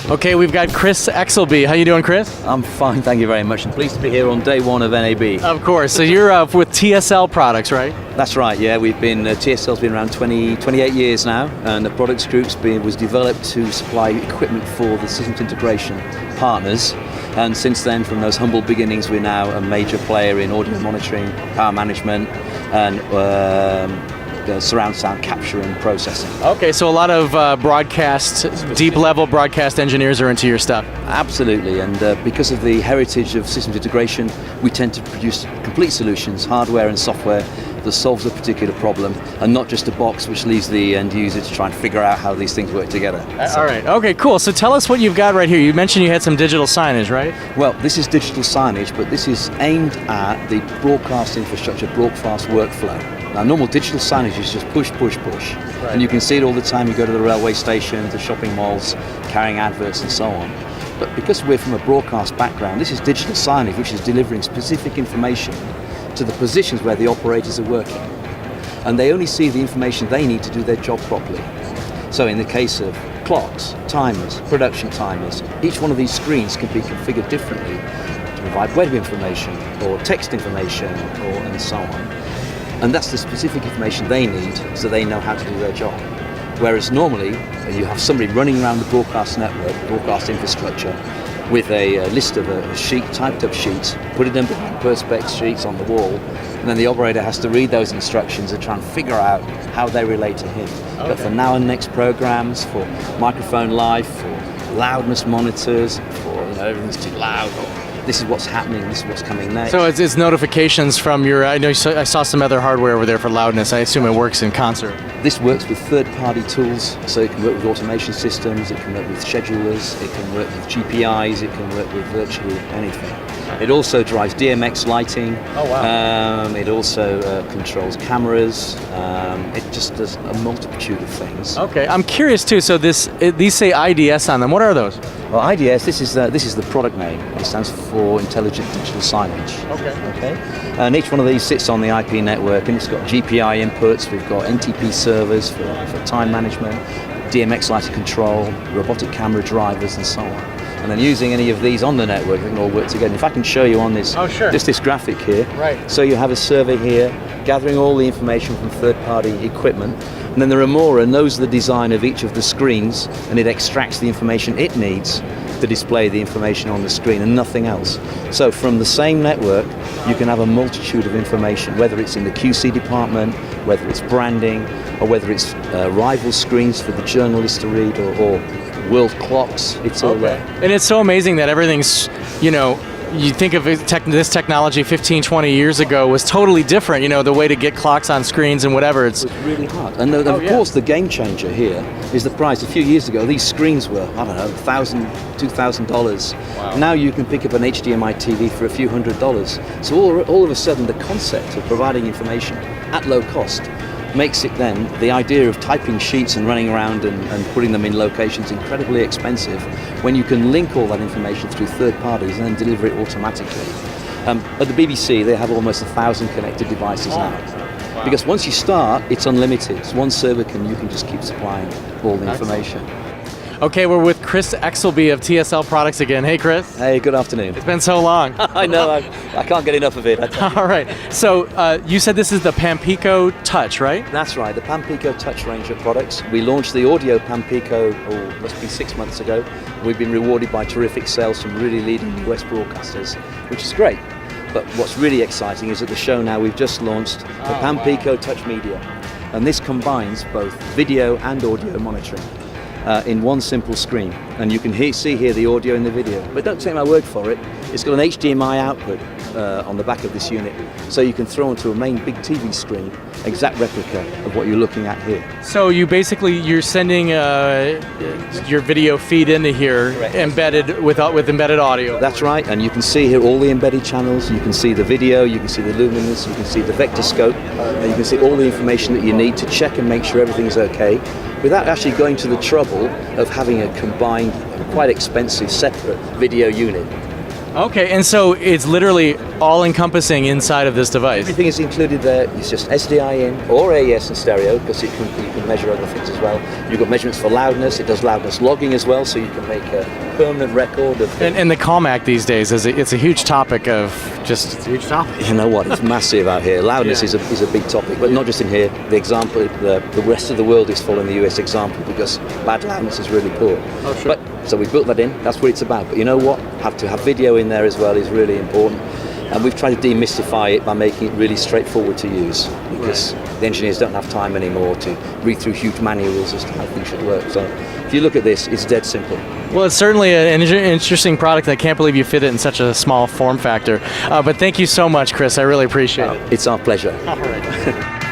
Okay, we've got Chris Exelby. How you doing, Chris? I'm fine, thank you very much. I'm pleased to be here on day one of NAB. Of course. So you're with TSL products, right? That's right, yeah. We've been, TSL's been around 28 years now, and the products group's was developed to supply equipment for the systems integration partners. And since then, from those humble beginnings, we're now a major player in audio monitoring, power management, and surround sound capture and processing. Okay, so a lot of broadcast, deep-level broadcast engineers are into your stuff. Absolutely, and because of the heritage of systems integration, we tend to produce complete solutions, hardware and software, that solves a particular problem, and not just a box which leaves the end user to try and figure out how these things work together. All right, okay, cool. So tell us what you've got right here. You mentioned you had some digital signage, right? Well, this is digital signage, but this is aimed at the broadcast infrastructure, broadcast workflow. Now, normal digital signage is just push, push, push. Right. And you can see it all the time. You go to the railway station, the shopping malls, carrying adverts and so on. But because we're from a broadcast background, this is digital signage, which is delivering specific information to the positions where the operators are working. And they only see the information they need to do their job properly. So in the case of clocks, timers, production timers, each one of these screens can be configured differently to provide web information or text information and so on. And that's the specific information they need so they know how to do their job. Whereas normally, you have somebody running around the broadcast network, broadcast infrastructure, with a list of a sheet, typed up sheets, put it in perspex sheets on the wall, and then the operator has to read those instructions and try and figure out how they relate to him. Okay. But for now and next programs, for microphone live, for loudness monitors, for everything's too loud, this is what's happening, this is what's coming next. So it's notifications from your, I saw some other hardware over there for loudness. I assume it works in concert. This works with third-party tools, so it can work with automation systems, it can work with schedulers, it can work with GPIs, it can work with virtually anything. It also drives DMX lighting. Oh, wow. It also controls cameras. It just does a multitude of things. Okay, I'm curious too. So these say IDS on them. What are those? Well, IDS. This is the product name. It stands for Intelligent Digital Signage. Okay. And each one of these sits on the IP network, and it's got GPI inputs. We've got NTP servers for time management, DMX lighting control, robotic camera drivers, and so on. And then using any of these on the network, they can all work together. If I can show you on this, just this graphic here. Right. So you have a server here, gathering all the information from third-party equipment, and then the remora knows the design of each of the screens, and it extracts the information it needs to display the information on the screen and nothing else. So from the same network, you can have a multitude of information, whether it's in the QC department, whether it's branding, or whether it's rival screens for the journalists to read, or world clocks. It's all there. And it's so amazing that everything's, you think of this technology 15, 20 years ago was totally different, the way to get clocks on screens and whatever. It was really hard. And of course, the game changer here is the price. A few years ago, these screens were, $1,000, $2,000. Wow. Now you can pick up an HDMI TV for a few $100s. So all of a sudden, the concept of providing information at low cost makes it then, the idea of typing sheets and running around and putting them in locations incredibly expensive when you can link all that information through third parties and then deliver it automatically. At the BBC, they have almost 1,000 connected devices now. Wow. Because once you start, it's unlimited. One server you can just keep supplying all the information. Okay, we're with Chris Exelby of TSL Products again. Hey, Chris. Hey, good afternoon. It's been so long. I know, I can't get enough of it. All right, so you said this is the Pampico Touch, right? That's right, the Pampico Touch range of products. We launched the audio Pampico, must be 6 months ago. We've been rewarded by terrific sales from really leading US broadcasters, which is great. But what's really exciting is at the show now we've just launched the Pampico Touch Media. And this combines both video and audio monitoring in one simple screen. And you can see here the audio and the video. But don't take my word for it. It's got an HDMI output on the back of this unit. So you can throw onto a main big TV screen, exact replica of what you're looking at here. So you're sending your video feed into here, correct, embedded with embedded audio. That's right, and you can see here all the embedded channels. You can see the video, you can see the luminance, you can see the vector scope, and you can see all the information that you need to check and make sure everything's okay, without actually going to the trouble of having a combined, quite expensive, separate video unit. Okay, and so it's literally all-encompassing inside of this device. Everything is included there. It's just SDI in or AES and stereo, because you can measure other things as well. You've got measurements for loudness. It does loudness logging as well, so you can make a permanent record of. And the COMAC these days it's a huge topic of just. It's a huge topic. You know what? It's massive out here. Loudness is a big topic, but not just in here. The example, the rest of the world is following the US example because bad loudness is really poor. Oh, sure. But so we built that in. That's what it's about. But you know what? Have to have video in there as well is really important. And we've tried to demystify it by making it really straightforward to use, because the engineers don't have time anymore to read through huge manuals as to how things should work. So if you look at this, it's dead simple. Well, it's certainly an interesting product. I can't believe you fit it in such a small form factor. But thank you so much, Chris. I really appreciate it. It's our pleasure. All right.